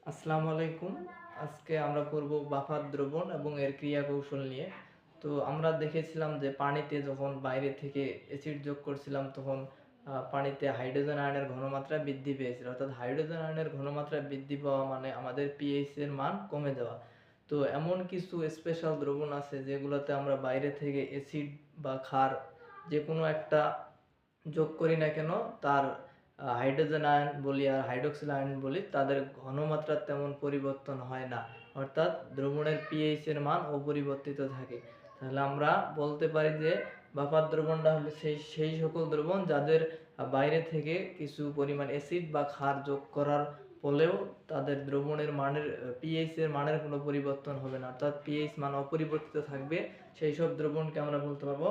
আসসালামু আলাইকুম। আজকে আমরা পড়ব বাফার দ্রবণ এবং এর ক্রিয়া কৌশল নিয়ে। তো আমরা দেখেছিলাম যে পানিতে যখন বাইরে থেকে অ্যাসিড যোগ করছিলাম তখন পানিতে হাইড্রোজেন আয়নের ঘনমাত্রা বৃদ্ধি পেয়েছিল। অর্থাৎ হাইড্রোজেন আয়নের ঘনমাত্রা বৃদ্ধি পাওয়া মানে আমাদের পিএইচ এর মান কমে যাওয়া। তো এমন কিছু স্পেশাল দ্রবণ আছে যেগুলোতে আমরা বাইরে থেকে অ্যাসিড বা ক্ষার যে কোনো একটা যোগ করি না কেন তার হাইড্রোজেন আয়ন বলি আর হাইড্রোক্সিল আয়ন বলি তাদের ঘনমাত্রার তেমন পরিবর্তন হয় না, অর্থাৎ দ্রবণের পিএইচ এর মান অপরিবর্তিত থাকে। তাহলে আমরা বলতে পারি যে বাফার দ্রবণটা হলো সেই সকল দ্রবণ যাদের বাইরে থেকে কিছু পরিমাণ অ্যাসিড বা ক্ষার যোগ করার ফলেও তাদের দ্রবণের মানের পিএইচ এর মানের কোনো পরিবর্তন হবে না, অর্থাৎ পিএইচ মান অপরিবর্তিত থাকবে। সেই সব দ্রবণকে আমরা বলতে পারবো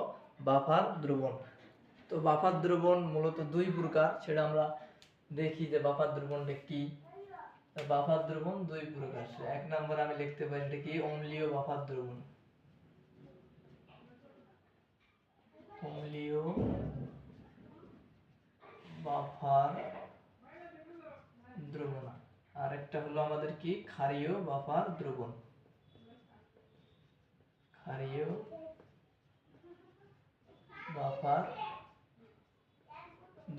বাফার দ্রবণ। তো বাফার দ্রবণ মূলত দুই প্রকার, সেটা আমরা দেখি যে বাফার দ্রবণটা কি। বাফার দ্রবণ দুই প্রকার। এক নম্বর আমি লিখতে পারি এটা কি অম্লীয় বাফার দ্রবণ। অম্লীয় বাফার দ্রবণ। আর একটা হলো আমাদের কি ক্ষারীয় বাফার দ্রবণ। ক্ষারীয় বাফার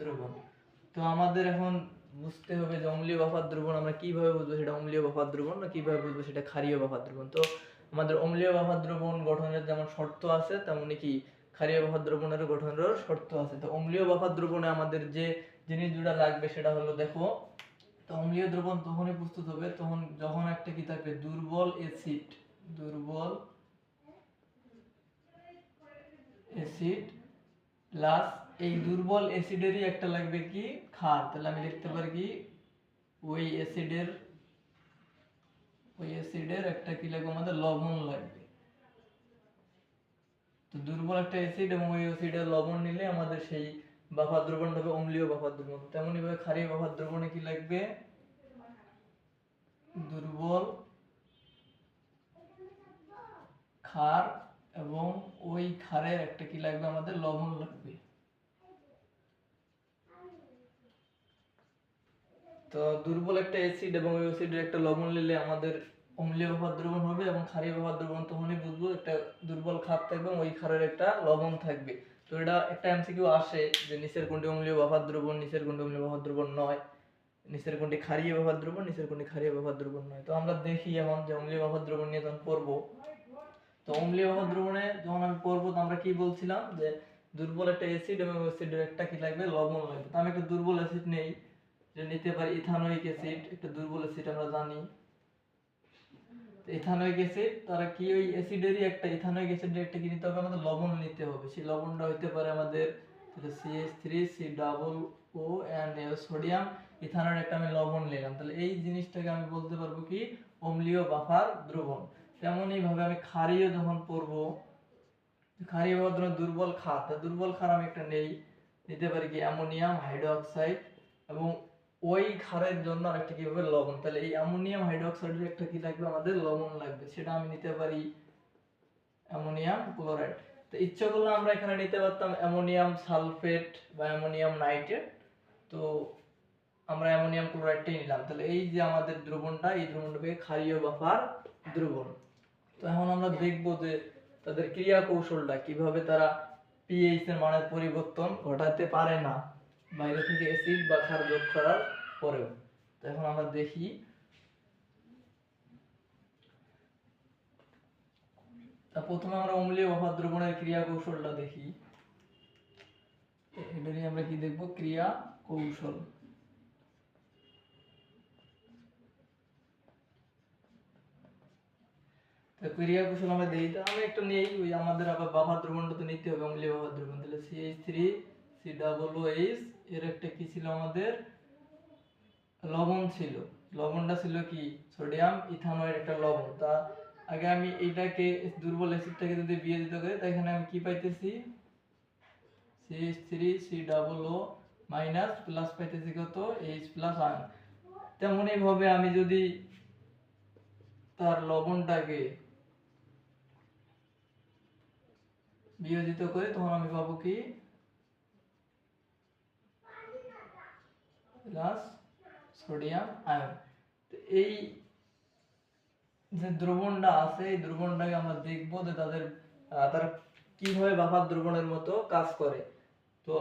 দ্রবণ। তো আমাদের এখন বুঝতে হবে যে অম্লীয় বাফার দ্রবণ আমরা কিভাবে বুঝবো সেটা অম্লীয় বাফার দ্রবণ না কিভাবে বুঝবো সেটা ক্ষারীয় বাফার দ্রবণ। তো আমাদের অম্লীয় বাফার দ্রবণ গঠনের যেমন শর্ত আছে তেমনি কি ক্ষারীয় বাফার দ্রবণের গঠনেরও শর্ত আছে। তো অম্লীয় বাফার দ্রবণে আমাদের যে জিনিস দুটো লাগবে সেটা হলো দেখো, তো অম্লীয় দ্রবণ তখনই প্রস্তুত হবে তখন যখন একটা কি থাকবে দুর্বল অ্যাসিড, দুর্বল অ্যাসিড প্লাস এই দুর্বল অ্যাসিডেরই একটা লাগবে কি ক্ষার। তাহলে আমি লিখতে পারি কি ওই অ্যাসিডের একটা কি লাগবে আমাদের লবণ লাগবে। তো দুর্বল একটা অ্যাসিড এবং ওই অ্যাসিডের লবণ নিলে আমাদের সেই বাফার দ্রবণটা হবে অম্লীয় বাফার দ্রবণ। তেমনি ভাবে ক্ষারীয় বাফার দ্রবণে কি লাগবে দুর্বল ক্ষার এবং ওই ক্ষারের একটা কি লাগবে আমাদের লবণ লাগবে। তো দুর্বল একটা অ্যাসিড এবং ওই অ্যাসিডের একটা লবণ নিলে আমাদের অম্লীয় বাফার দ্রবণ হবে এবং ক্ষারীয় বাফার দ্রবণ তখনই বুঝবো একটা দুর্বল ক্ষার থাকবে এবং ওই ক্ষারের একটা লবণ থাকবে। তো এটা একটা এমসিকিউ আসে যে নিচের কোনটি অম্লীয় বাফার দ্রবণ, নিচের কোনটি অম্লীয় বাফার দ্রবণ নয়, নিচের কোনটি ক্ষারীয় বাফার দ্রবণ, নিচের কোনটি ক্ষারীয় বাফার দ্রবণ নয়। তো আমরা দেখি এখন যে অম্লীয় বাফার দ্রবণ নিয়ে যখন পড়বো, তো অম্লীয় বাফার দ্রবণে যখন আমি পড়বো তো আমরা কি বলছিলাম যে দুর্বল একটা অ্যাসিড এবং অ্যাসিডের একটা কি লাগবে লবণ লাগবে। তো আমি একটা দুর্বল অ্যাসিড নেই, যে নিতে পারি ইথানোয়িক অ্যাসিড, একটা দুর্বল অ্যাসিড আমরা জানি। ইথানোয়িক অ্যাসিড তারা কি ওই অ্যাসিডেরই একটা ইথানোয়িক অ্যাসিডের একটা কি নিতে হবে আমাদের লবণ নিতে হবে। সেই লবণটা হইতে পারে আমাদের CH3COONL সোডিয়াম ইথানয়েড একটা আমি লবণ নিলাম। তাহলে এই জিনিসটাকে আমি বলতে পারবো কি অম্লীয় বাফার দ্রবণ। তেমনই ভাবে আমি ক্ষারীয় যখন পড়বো, ক্ষারীয় বাফার দ্রবণ দুর্বল ক্ষার, তা দুর্বল ক্ষার আমি একটা নেই, নিতে পারি কি অ্যামোনিয়াম হাইড্রোক্সাইড এবং ওই ক্ষারের জন্য আরেকটা কি হবে লবণ। তাহলে এই অ্যামোনিয়াম হাইড্রোক্সাইডের একটা কি লাগবে আমাদের লবণ লাগবে, সেটা আমি নিতে পারি অ্যামোনিয়াম ক্লোরাইড। তো ইচ্ছা করলে আমরা এখানে নিতে পারতাম অ্যামোনিয়াম সালফেট বা অ্যামোনিয়াম নাইট্রেট। তো আমরা অ্যামোনিয়াম ক্লোরাইডটাই নিলাম। তাহলে এই যে আমাদের দ্রবণটা, এই দ্রবণটাকে ক্ষারীয় বাফার দ্রবণ। তো এখন আমরা দেখব যে তাদের ক্রিয়া কৌশলটা কিভাবে তারা পিএইচ এর মানের পরিবর্তন ঘটাতে পারে না বাইরে থেকে অ্যাসিড বা ক্ষার যোগ করার পরেও। তো এখন আমরা দেখি, তা প্রথমে আমরা অম্লীয় বাফার দ্রবণের ক্রিয়া কৌশলটা দেখি। এটারই আমরা কি দেখব ক্রিয়া কৌশল। তো ক্রিয়া কৌশল আমরা দেই, তো আমি একটা নেই ওই আমাদের আবার বাফার দ্রবণটা তো নিতে হবে অম্লীয় বাফার দ্রবণ। তাহলে CH3COOH এর একটা কি ছিল আমাদের লবণ ছিল, লবণটা ছিল কি সোডিয়াম ইথানয়েড একটা লবণ। তা আগে আমি এইটাকে দুর্বল অ্যাসিডটাকে যদি বিয়োজিত করি তাই এখানে আমি কি পাইতেছি CH3COO মাইনাস প্লাস পাইতেছি কত H প্লাস আয়ন। তেমনই ভাবে আমি যদি তার লবণটাকে বিয়োজিত করি তখন আমি পাবো কি প্লাস সোডিয়াম আয়ন। তো এই যে দ্রবণটা আছে এই দ্রবণটাকে আমরা দেখবো যে তারা কিভাবে বাফার দ্রবণের মতো কাজ করে। তো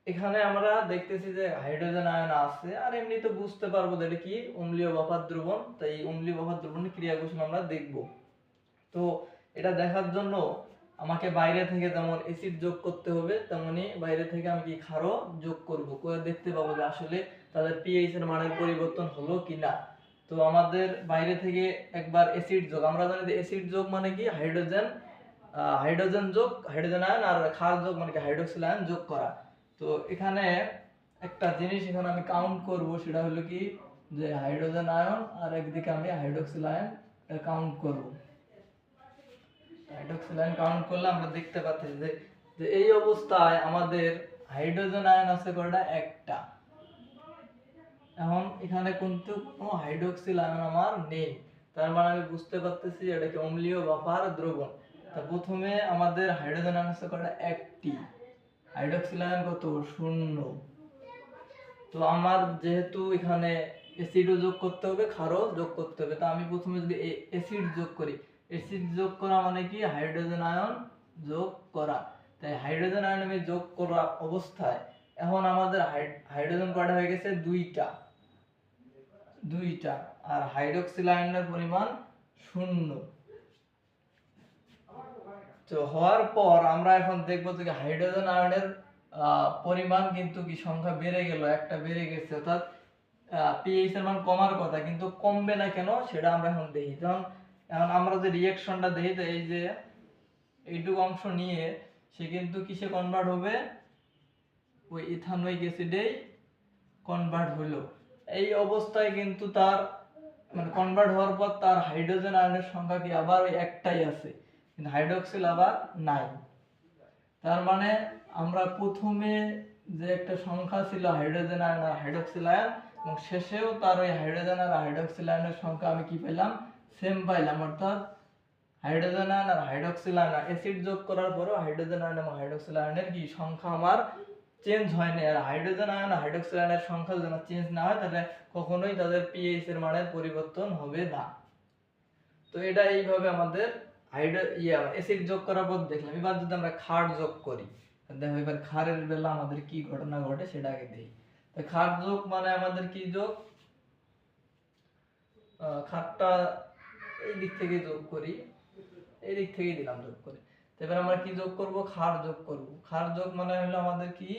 এখানে আমরা দেখতেছি যে হাইড্রোজেন আয়ন আছে, আর এমনি তো বুঝতে পারবো যে এটা কি অম্লীয় বাফার দ্রবণ। তাই এই অম্লীয় বাফার দ্রবণের ক্রিয়া কৌশল আমরা দেখব। তো এটা দেখার জন্য আমাকে বাইরে থেকে যেমন অ্যাসিড যোগ করতে হবে, তেমনি বাইরে থেকে আমি কি ক্ষারও যোগ করব, করে দেখতে পাবো যে আসলে তাদের পিএইচ এর মানের পরিবর্তন হলো কিনা। তো আমাদের বাইরে থেকে একবার অ্যাসিড যোগ, আমরা জানি যে অ্যাসিড যোগ মানে কি হাইড্রোজেন যোগ, হাইড্রোজেন আয়ন, আর ক্ষার যোগ মানে কি হাইড্রোক্সিল আয়ন যোগ করা। তো এখানে একটা জিনিস এখানে আমি কাউন্ট করব, সেটা হলো কি যে হাইড্রোজেন আয়ন, আর একদিকে আমি হাইড্রোক্সিল আয়ন কাউন্ট করব। হাইড্রোক্সিল আয়ন কাউন্ট করলে আমরা দেখতে পাচ্ছি যে যে এই অবস্থায় আমাদের হাইড্রোজেন আয়ন আছে কয়টা? একটা। এখন এখানে কিন্তু কোনো হাইড্রোক্সিল আয়ন আমার নেই, তার মানে আমি বুঝতে পারতেছি এটা কি অম্লীয় বাফার দ্রবণ। তা প্রথমে আমাদের হাইড্রোজেন আয়ন আছে কয়টা? একটি। হাইড্রোক্সিল আয়ন কত? শূন্য। তো আমার যেহেতু এখানে অ্যাসিডও যোগ করতে হবে, ক্ষারও যোগ করতে হবে, তা আমি প্রথমে যদি অ্যাসিড যোগ করি, অ্যাসিড যোগ করা মানে কি হাইড্রোজেন আয়ন যোগ করা। তাই হাইড্রোজেন আয়ন আমি যোগ করা অবস্থায় এখন আমাদের হাইড্রোজেন কয়টা হয়ে গেছে? দুইটা। আর হাইড্রোক্সিল আয়নের পরিমাণ শূন্য। তো হওয়ার পর আমরা এখন দেখবো যে হাইড্রোজেন আয়নের পরিমাণ কিন্তু কি সংখ্যা বেড়ে গেল, একটা বেড়ে গেছে, অর্থাৎ পিএইচ এর মান কমার কথা, কিন্তু কমবে না কেন সেটা আমরা এখন দেখি। যেমন এখন আমরা যে রিঅ্যাকশনটা দেখি, তো এই যে এইটুকু অংশ নিয়ে সে কিন্তু কিসে কনভার্ট হবে? ওই ইথানোয়িক অ্যাসিডেই কনভার্ট হলো। এই অবস্থায় কিন্তু তার মানে কনভার্ট হওয়ার পর তার হাইড্রোজেন আয়নের সংখ্যা কি আবার ওই একটাই আছে, কিন্তু হাইড্রোক্সিল আবার নাই। তার মানে আমরা প্রথমে যে একটা সংখ্যা ছিল হাইড্রোজেন আয়ন আর হাইড্রোক্সিল আয়ন, এবং শেষেও তার ওই হাইড্রোজেন আর হাইড্রোক্সিল আয়নের সংখ্যা আমি কি পেলাম? সেম পাইলাম। অর্থাৎ হাইড্রোজেন আয়ন আর হাইড্রোক্সিল আয়ন অ্যাসিড যোগ করার পরেও হাইড্রোজেন আয়ন এবং হাইড্রোক্সিল আয়নের কি সংখ্যা আমার চেঞ্জ হয়নি। আর হাইড্রোজেন আয়ন আর হাইড্রোক্সিল আয়নের সংখ্যা যদি চেঞ্জ না হয়, তাহলে কখনোই তাদের পিএইচ এর মানের পরিবর্তন হবে না। তো এটা এইভাবে আমাদের অ্যাসিড যোগ করার পর দেখলাম। এবার যদি আমরা ক্ষার যোগ করি, দেখো এবার ক্ষারের বেলা আমাদের কি ঘটনা ঘটে সেটা আগে দেখি। তো ক্ষার যোগ মানে আমাদের কি যোগ? ক্ষারটা এই দিক থেকে যোগ করি, এই দিক থেকেই দিলাম যোগ করে। তো এবার আমরা কি যোগ করব? ক্ষার যোগ করব। ক্ষার যোগ মানে হলো আমাদের কি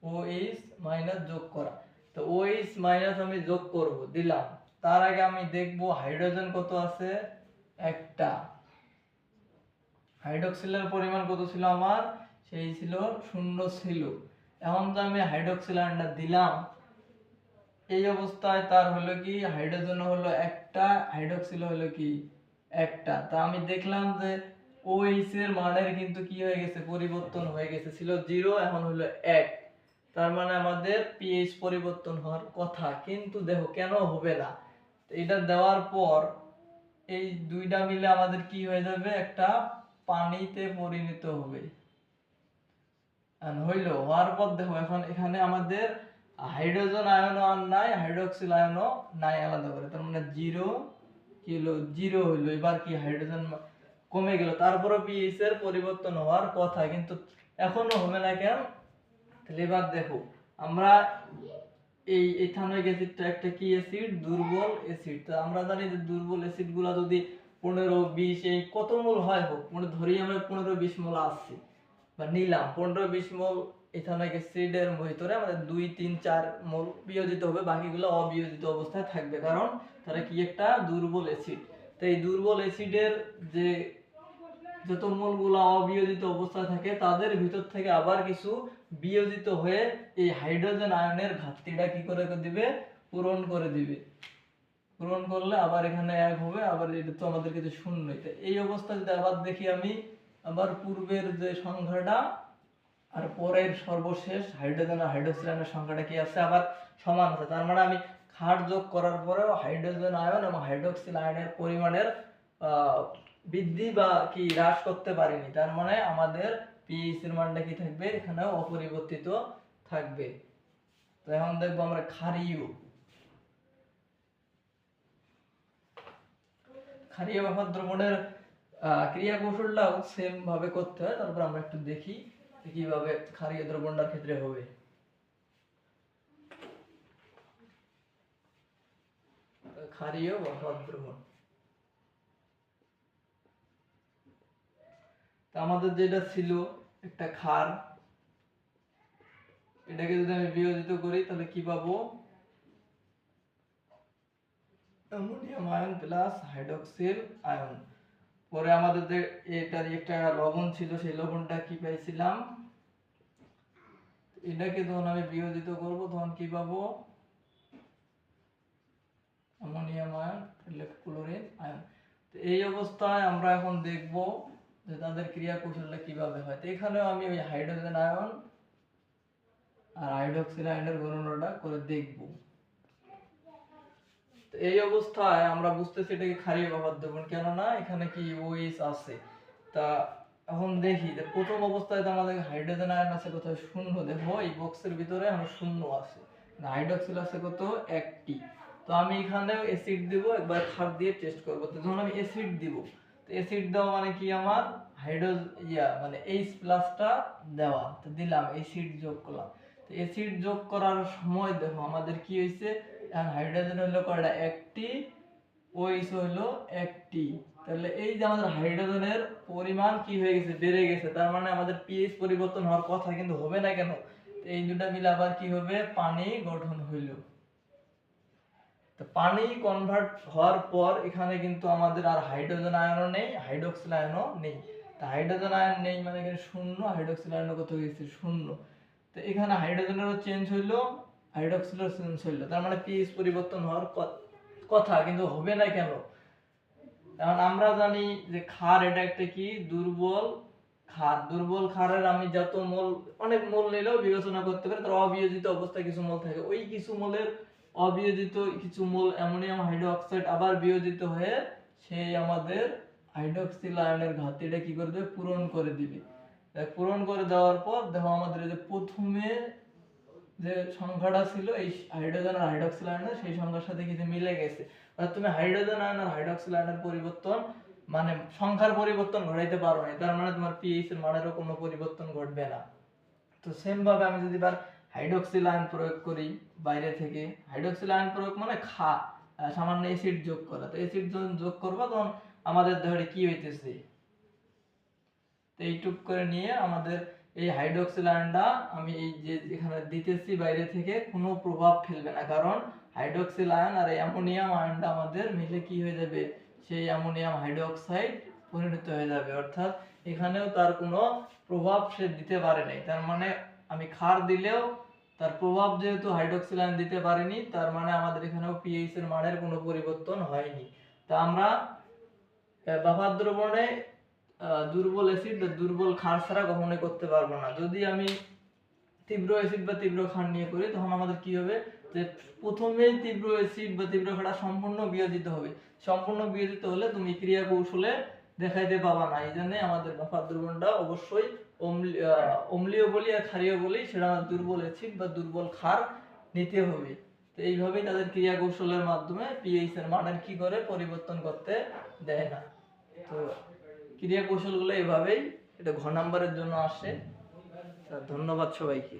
OH মাইনাস যোগ করা। তো OH মাইনাস আমি যোগ করব, দিলাম। তার আগে আমি দেখব হাইড্রোজেন কত আছে? একটা। হাইড্রোক্সিলের পরিমাণ কত ছিল আমার? সেই ছিল শূন্য ছিল। এখন তো আমি হাইড্রোক্সিল আয়নটা দিলাম, এই অবস্থায় তার হলো কি হাইড্রোজেন হলো একটা, হাইড্রোক্সিল হলো কি একটা। তা আমি দেখলাম যে OH এর মানের কিন্তু কি হয়ে গেছে? পরিবর্তন হয়ে গেছে। ছিল 0, এখন হলো 1। তার মানে আমাদের পিএইচ পরিবর্তন হওয়ার কথা, কিন্তু দেখো কেন হবে না। এটা দেওয়ার পর এই দুইটা মিলে আমাদের কি হয়ে যাবে? একটা পানিতে পরিণত হবে। হওয়ার পর দেখো এখন এখানে আমাদের হাইড্রোজেন আয়নও আর নাই, হাইড্রোক্সিল আয়নও নাই আলাদা করে। তার মানে 0 কি হলো? 0 হইলো। এবার কি হাইড্রোজেন কমে গেল, তারপরে পিএইচ এর পরিবর্তন হওয়ার কথা, কিন্তু এখনো হবে না কেন? তাহলে এবার দেখো আমরা এই ইথানোয়িক অ্যাসিডটা একটা কি অ্যাসিড? দুর্বল অ্যাসিড। তো আমরা জানি যে দুর্বল অ্যাসিডগুলো যদি 15 20 এই কত মোল হয় হোক, মানে ধরি আমরা 15 20 মোল আসছে বা নিলাম, 15 20 মোল ইথানোয়িক অ্যাসিডের ভিতরে আমাদের 2 3 4 মোল বিয়োজিত হবে, বাকিগুলো অবিয়োজিত অবস্থায় থাকবে, কারণ তারা কি একটা দুর্বল অ্যাসিড। তো এই দুর্বল অ্যাসিডের যে যত মোলগুলো অবিয়োজিত অবস্থায় থাকে, তাদের ভিতর থেকে আবার কিছু বিয়োজিত হয়ে এই হাইড্রোজেন আয়নের ঘাটতিটা কি করে দিবে? পূরণ করে দিবে। পূরণ করলে আবার এখানে 1 হবে, আবার এটা তো আমাদের কাছে শূন্যই। তো এই অবস্থা যদি আবার দেখি আমি, আবার পূর্বের যে সংখ্যাটা আর পরের সর্বশেষ হাইড্রোজেন আর হাইড্রোক্সিল আয়নের সংখ্যাটা কি আছে? আবার সমান আছে। তার মানে আমি ক্ষার যোগ করার পরেও হাইড্রোজেন আয়ন এবং হাইড্রোক্সিল আয়নের পরিমাণের বৃদ্ধি বা কি হ্রাস করতে পারিনি। তার মানে আমাদের পিএইচ এর মানটা কি থাকবে? এখানেও অপরিবর্তিত থাকবে। তো এখন দেখবো আমরা ক্ষারীয়। ক্ষারীয় বাফার দ্রবণের ক্রিয়া কৌশলটাও সেম ভাবে করতে হয়। তারপর আমরা একটু দেখি কিভাবে ক্ষারীয় দ্রবণটার ক্ষেত্রে হবে। ক্ষারীয় বাফার দ্রবণ, তা আমাদের যেটা ছিল একটা ক্ষার, এটাকে যদি আমি বিয়োজিত করি তাহলে কি পাবো? Ammonium ion plus hydroxyl ion. পরে আমাদের যে এটার একটা লবণ ছিল সেই লবণটা কি পাইছিলাম, এটাকে যখন আমি বিয়োজিত করব তখন কি পাবো? Ammonium ion chlorine ion. তো এই অবস্থায় আমরা এখন দেখব যে তাদের ক্রিয়া কৌশলটা কিভাবে হয়। তো এখানেও আমি ওই হাইড্রোজেন আয়ন আর হাইড্রোক্সিল আয়নের গণনাটা করে দেখব। তো এই অবস্থায় আমরা বুঝতেছি এটাকে ক্ষারীয় বাফার দ্রবণ, কেননা এখানে কি OH আছে। তা এখন দেখি যে প্রথম অবস্থায় তো আমাদের হাইড্রোজেন আয়ন আছে কোথায়? শূন্য। দেখো এই বক্সের ভিতরে আমার শূন্য আছে, হাইড্রোক্সিল আছে কত? একটি। তো আমি এখানে অ্যাসিড দিব, একবার ক্ষার দিয়ে টেস্ট করব। তো যখন আমি অ্যাসিড দিব, তো অ্যাসিড দেওয়া মানে কি আমার মানে H প্লাসটা দেওয়া, তো দিলাম, অ্যাসিড যোগ করলাম। তো অ্যাসিড যোগ করার সময় দেখো আমাদের কি হইছে, হাইড্রোজেন হলো কয়টা? একটি, OH হলো একটি। তাহলে এই যে আমাদের হাইড্রোজেনের পরিমাণ কি হয়ে গেছে? বেড়ে গেছে। তার মানে আমাদের pH পরিবর্তন হওয়ার কথা, কিন্তু হবে না কেন? এই দুটো মিলে আবার কি হবে? পানি গঠন হইল। তো পানি কনভার্ট হওয়ার পর এখানে কিন্তু আমাদের আর হাইড্রোজেন আয়নও নেই, হাইড্রোক্সিল আয়নও নেই। তো হাইড্রোজেন আয়ন নেই মানে এখানে শূন্য, হাইড্রোক্সিল আয়ন কত হয়েছে? শূন্য। তো এখানে হাইড্রোজেনেরও চেঞ্জ হইলো, হাইড্রোক্সিলেরও চেঞ্জ হইলো। তার মানে pH পরিবর্তন হওয়ার কথা, কিন্তু হবে না কেন? কারণ আমরা জানি যে ক্ষার এটা একটা কি? দুর্বল ক্ষার। দুর্বল ক্ষারের আমি যত মোল, অনেক মোল নিলেও বিবেচনা করতে পারি, তার অবিয়োজিত অবস্থায় কিছু মোল থাকে। ওই কিছু মোলের অবিয়োজিত কিছু মোল অ্যামোনিয়াম হাইড্রোক্সাইড আবার বিয়োজিত হয়ে সেই আমাদের হাইড্রোক্সিল আয়নের ঘাটতিটা কি করে দেবে? পূরণ করে দিবে। পূরণ করে দেওয়ার পর দেখো আমাদের যে প্রথমে যে সংখ্যাটা ছিল এই হাইড্রোজেন আর হাইড্রোক্সিল আয়নের, সেই সংখ্যার সাথে কিছু মিলে গেছে। অর্থাৎ তুমি হাইড্রোজেন আয়ন আর হাইড্রোক্সিল আয়নের পরিবর্তন মানে সংখ্যার পরিবর্তন ঘটাইতে পারো না, তার মানে তোমার pH এর মানেরও কোনো পরিবর্তন ঘটবে না। তো সেম ভাবে আমি যদি এবার হাইড্রোক্সিল আয়ন প্রয়োগ করি বাইরে থেকে, হাইড্রোক্সিল আয়ন প্রয়োগ মানে সামান্য অ্যাসিড যোগ করা। তো অ্যাসিড যখন যোগ করবো তখন আমাদের দেহে কি হইতেছে? তো এইটুক করে নিয়ে আমাদের এই হাইড্রোক্সিল আয়নটা আমি এই যে এখানে দিতেছি বাইরে থেকে কোনো প্রভাব ফেলবে না, কারণ হাইড্রোক্সিল আয়ন আর এই অ্যামোনিয়াম আয়নটা আমাদের মিলে কি হয়ে যাবে? সেই অ্যামোনিয়াম হাইড্রোক্সাইড পরিণত হয়ে যাবে। অর্থাৎ এখানেও তার কোনো প্রভাব সে দিতে পারে নাই। তার মানে আমি ক্ষার দিলেও তার প্রভাব যেহেতু হাইড্রোক্সিল আয়ন দিতে পারেনি, তার মানে আমাদের এখানেও pH এর মানের কোনো পরিবর্তন হয়নি। তা আমরা বাফার দ্রবণে দুর্বল অ্যাসিড বা দুর্বল ক্ষার ছাড়া কখনোই করতে পারবো না। যদি আমি তীব্র অ্যাসিড বা তীব্র ক্ষার নিয়ে করি তখন আমাদের কি হবে? যে প্রথমেই তীব্র অ্যাসিড বা তীব্র ক্ষারটা সম্পূর্ণ বিয়োজিত হবে। সম্পূর্ণ বিয়োজিত হলে তুমি ক্রিয়া কৌশলে দেখাইতে পাবা না। এই জন্য আমাদের বাফার দ্রবণটা অবশ্যই অম্লীয় বলি আর ক্ষারীয় বলি, সেটা আমার দুর্বল অ্যাসিড বা দুর্বল ক্ষার নিতে হবে। তো এইভাবেই তাদের ক্রিয়া কৌশলের মাধ্যমে pH এর মানের কি করে? পরিবর্তন করতে দেয় না। তো ক্রিয়া কৌশলগুলো এভাবেই, এটা ঘ নাম্বারের জন্য আসে। ধন্যবাদ সবাইকে।